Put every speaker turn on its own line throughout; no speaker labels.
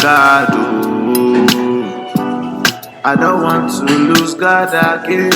God. I don't want to lose God again.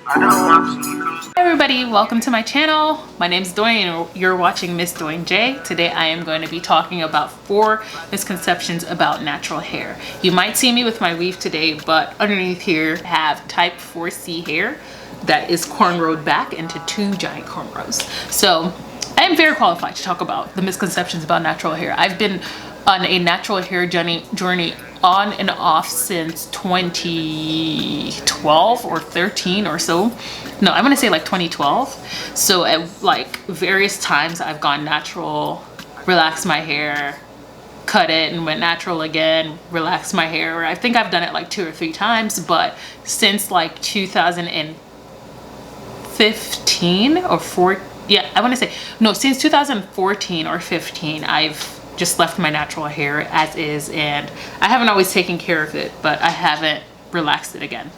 I don't want to lose.
Hi everybody, welcome to my channel. My name is Doyne and you're watching Miss Doyne J. Today I am going to be talking about 4 misconceptions about natural hair. You might see me with my weave today, but underneath here I have type 4C hair that is cornrowed back into 2 giant cornrows. So I am very qualified to talk about the misconceptions about natural hair. I've been on a natural hair journey on and off since 2012 or 13 or so. No, I'm gonna say like 2012. So at like various times I've gone natural, relaxed my hair, cut it and went natural again, relaxed my hair. I think I've done it like 2 or 3 times, but since like 2015 or 14, yeah, I want to say, no, since 2014 or 15, I've just left my natural hair as is, and I haven't always taken care of it, but I haven't relaxed it again.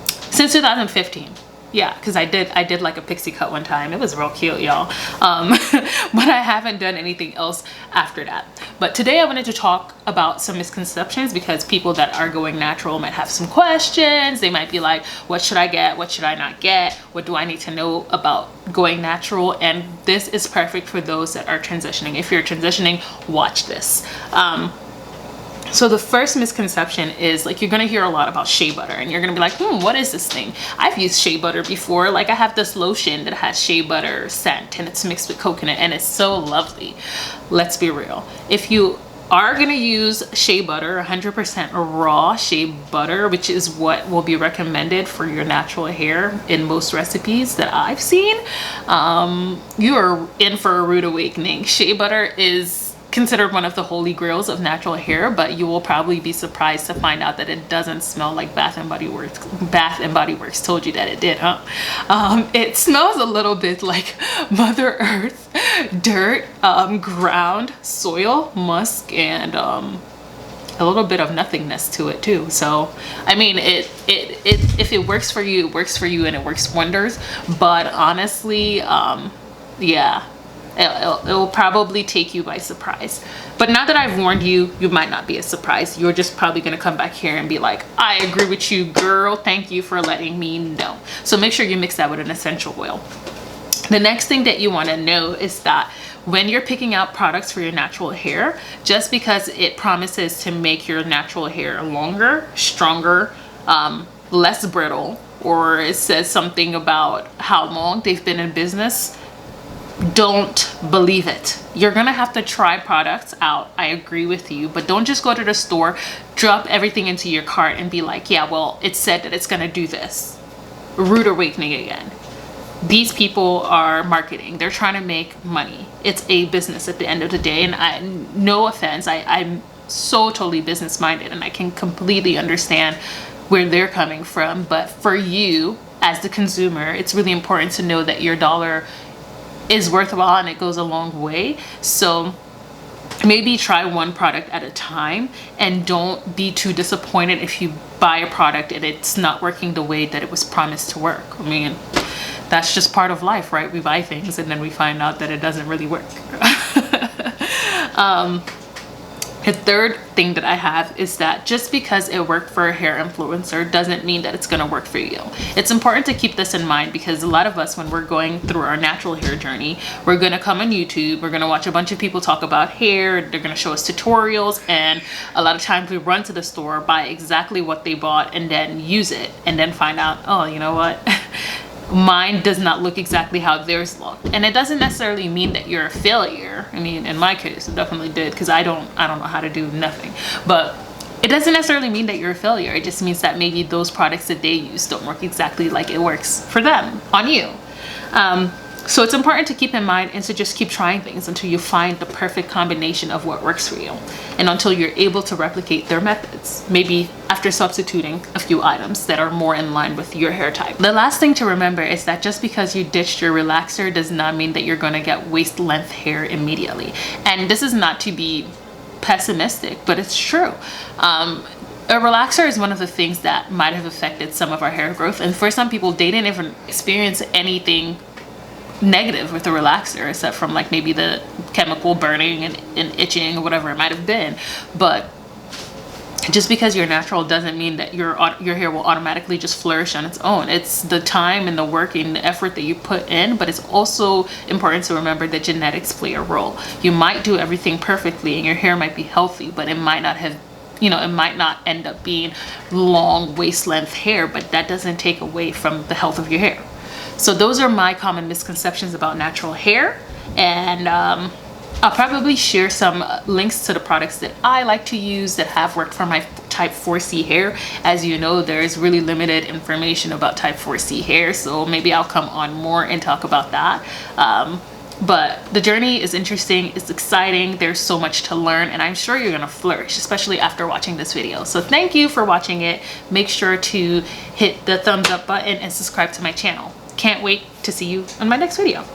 Since 2015. Yeah, because I did like a pixie cut one time. It was real cute, y'all. But I haven't done anything else after that. But today I wanted to talk about some misconceptions because people that are going natural might have some questions. They might be like, what should I get? What should I not get? What do I need to know about going natural? And this is perfect for those that are transitioning. If you're transitioning, watch this. So the first misconception is like, you're gonna hear a lot about shea butter and you're gonna be like, what is this thing? I've used shea butter before. Like, I have this lotion that has shea butter scent and it's mixed with coconut and it's so lovely. Let's be real. If you are gonna use shea butter, 100% raw shea butter, which is what will be recommended for your natural hair in most recipes that I've seen, you are in for a rude awakening. Shea butter is considered one of the holy grails of natural hair, but you will probably be surprised to find out that it doesn't smell like Bath and Body Works. Bath and Body Works told you that it did, huh? It smells a little bit like Mother Earth, dirt, ground, soil, musk, and a little bit of nothingness to it too. So I mean, if it works for you, it works for you and it works wonders. But honestly, yeah, it'll probably take you by surprise. But now that I've warned you, you might not be as surprised. You're just probably gonna come back here and be like, I agree with you, girl. Thank you for letting me know. So make sure you mix that with an essential oil. The next thing that you wanna know is that when you're picking out products for your natural hair, just because it promises to make your natural hair longer, stronger, less brittle, or it says something about how long they've been in business, don't believe it. You're gonna have to try products out. I agree with you, but don't just go to the store, drop everything into your cart and be like, yeah, well, it said that it's gonna do this. Rude awakening again. These people are marketing. They're trying to make money. It's a business at the end of the day, and no offense, I'm so totally business minded and I can completely understand where they're coming from, but for you as the consumer, it's really important to know that your dollar is worthwhile and it goes a long way. So maybe try one product at a time and don't be too disappointed if you buy a product and it's not working the way that it was promised to work. I mean, that's just part of life, right? We buy things and then we find out that it doesn't really work. The third thing that I have is that just because it worked for a hair influencer doesn't mean that it's gonna work for you. It's important to keep this in mind because a lot of us, when we're going through our natural hair journey, we're gonna come on YouTube, we're gonna watch a bunch of people talk about hair, they're gonna show us tutorials, and a lot of times we run to the store, buy exactly what they bought, and then use it, and then find out, oh, you know what? Mine does not look exactly how theirs looked. And it doesn't necessarily mean that you're a failure. I mean, in my case, it definitely did, because I don't know how to do nothing. But it doesn't necessarily mean that you're a failure. It just means that maybe those products that they use don't work exactly like it works for them on you. So it's important to keep in mind and to just keep trying things until you find the perfect combination of what works for you, and until you're able to replicate their methods, maybe after substituting a few items that are more in line with your hair type. The last thing to remember is that just because you ditched your relaxer does not mean that you're going to get waist length hair immediately. And this is not to be pessimistic, but it's true. A relaxer is one of the things that might have affected some of our hair growth, and for some people they didn't even experience anything negative with the relaxer, except from like maybe the chemical burning and itching or whatever it might have been. But just because you're natural doesn't mean that your hair will automatically just flourish on its own. It's the time and the work and the effort that you put in, but it's also important to remember that genetics play a role. You might do everything perfectly and your hair might be healthy, but it might not have, you know, it might not end up being long waist length hair, but that doesn't take away from the health of your hair. So those are my common misconceptions about natural hair. And I'll probably share some links to the products that I like to use that have worked for my type 4C hair. As you know, there's really limited information about type 4C hair, so maybe I'll come on more and talk about that. But the journey is interesting, it's exciting, there's so much to learn, and I'm sure you're gonna flourish, especially after watching this video. So thank you for watching it. Make sure to hit the thumbs up button and subscribe to my channel. Can't wait to see you on my next video.